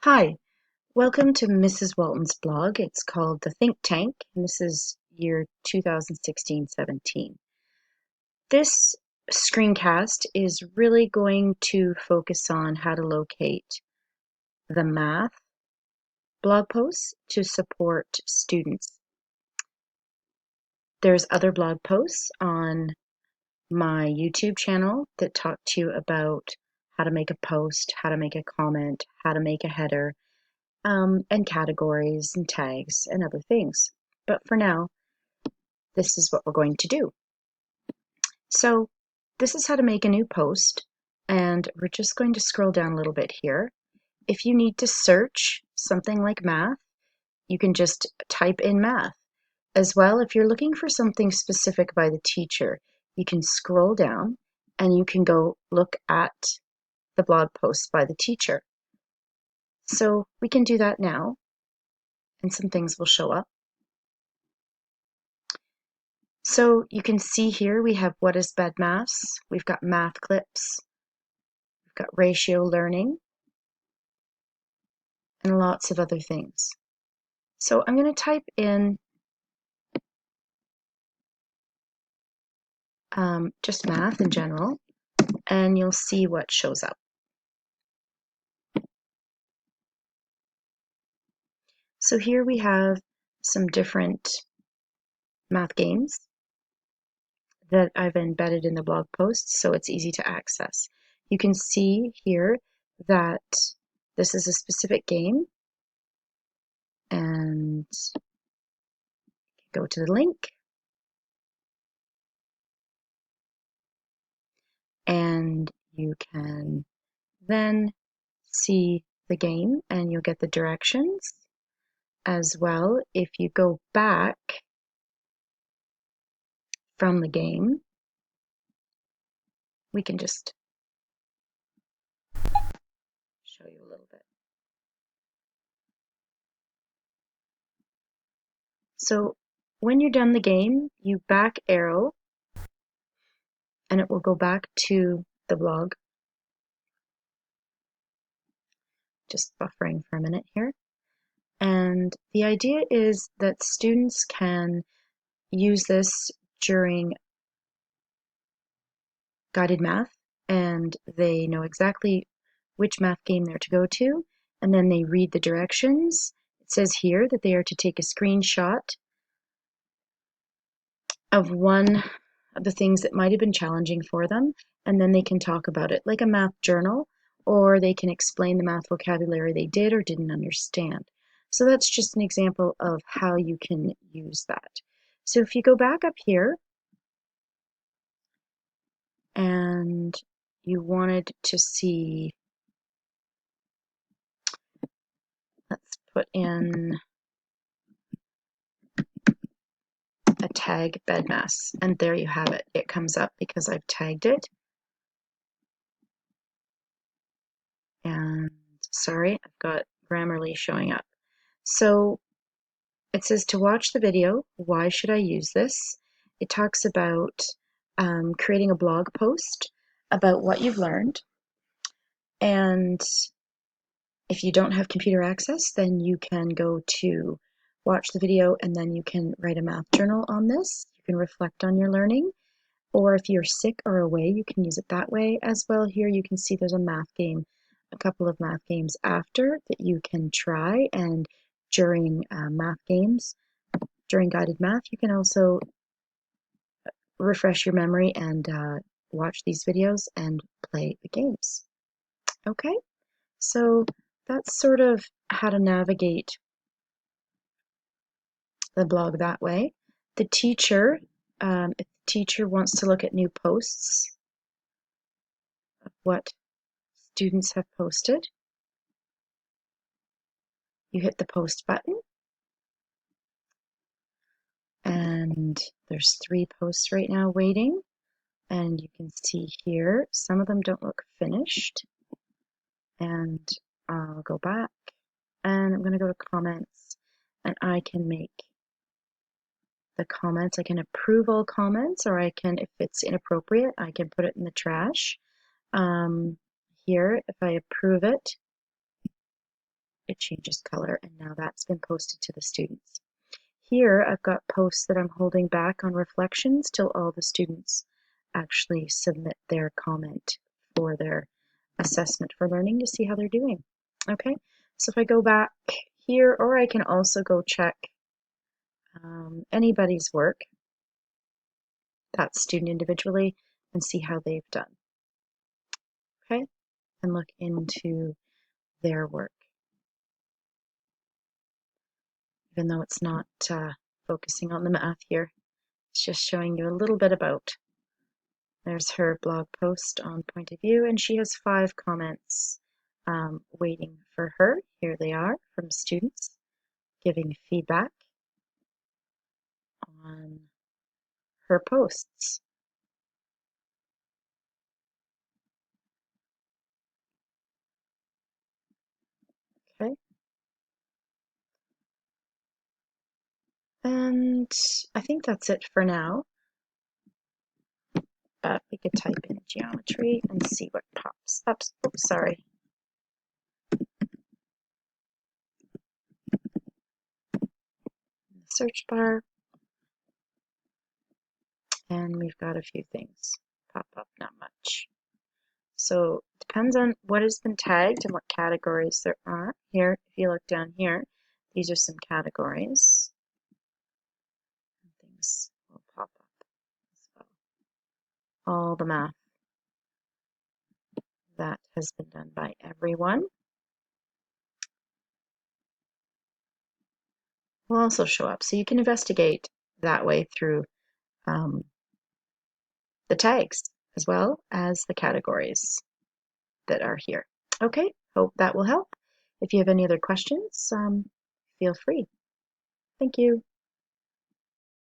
Hi, welcome to Mrs. Walton's blog. It's called The Think Tank, and this is year 2016-17. This screencast is really going to focus on how to locate the math blog posts to support students. There's other blog posts on my YouTube channel that talk to you about how to make a post, how to make a comment, how to make a header, and categories and tags and other things. But for now, this is what we're going to do. So this is how to make a new post, and we're just going to scroll down a little bit here. If you need to search something like math, you can just type in math. As well, if you're looking for something specific by the teacher, you can scroll down and you can go look at the blog post by the teacher. So we can do that now, and some things will show up. So you can see here we have what is BEDMAS, we've got math clips, we've got ratio learning, and lots of other things. So I'm going to type in just math in general, and you'll see what shows up. So here we have some different math games that I've embedded in the blog post, so it's easy to access. You can see here that this is a specific game, and go to the link, and you can then see the game and you'll get the directions as well. If you go back from the game, we can just show you a little bit. So when you're done the game, you back arrow and it will go back to the blog. Just buffering for a minute here. And the idea is that students can use this during guided math, and they know exactly which math game they're to go to, and then they read the directions. It says here that they are to take a screenshot of one of the things that might have been challenging for them, and then they can talk about it like a math journal, or they can explain the math vocabulary they did or didn't understand. So that's just an example of how you can use that. So if you go back up here and you wanted to see, let's put in a tag BEDMAS, and there you have it. It comes up because I've tagged it. And sorry, I've got Grammarly showing up. So it says to watch the video, why should I use this? It talks about creating a blog post about what you've learned. And if you don't have computer access, then you can go to watch the video and then you can write a math journal on this. You can reflect on your learning. Or if you're sick or away, you can use it that way as well. Here you can see there's a math game, a couple of math games after that you can try. And during math games, during guided math, you can also refresh your memory and watch these videos and play the games. Okay, so that's sort of how to navigate the blog that way. The teacher, if the teacher wants to look at new posts of what students have posted, you hit the post button, and there's 3 posts right now waiting, and you can see here some of them don't look finished, and I'll go back and I'm going to go to comments, and I can make the comments. I can approve all comments, or I can, if it's inappropriate, I can put it in the trash. Here, if I approve it, it changes color, and now that's been posted to the students. Here I've got posts that I'm holding back on reflections till all the students actually submit their comment for their assessment for learning to see how they're doing. Okay, so if I go back here, or I can also go check anybody's work, that student individually, and see how they've done. Okay, and look into their work. Even though it's not focusing on the math here, it's just showing you a little bit about. There's her blog post on Point of View, and she has 5 comments waiting for her. Here they are from students giving feedback on her posts. Okay, and I think that's it for now. We could type in geometry and see what pops up. Oops, sorry. Search bar, and we've got a few things pop up, not much. So it depends on what has been tagged and what categories there are. Here, if you look down here, these are some categories. And things will pop up as well. All the math that has been done by everyone will also show up. So you can investigate that way through the tags as well as the categories that are here. Okay, hope that will help. If you have any other questions, feel free. Thank you.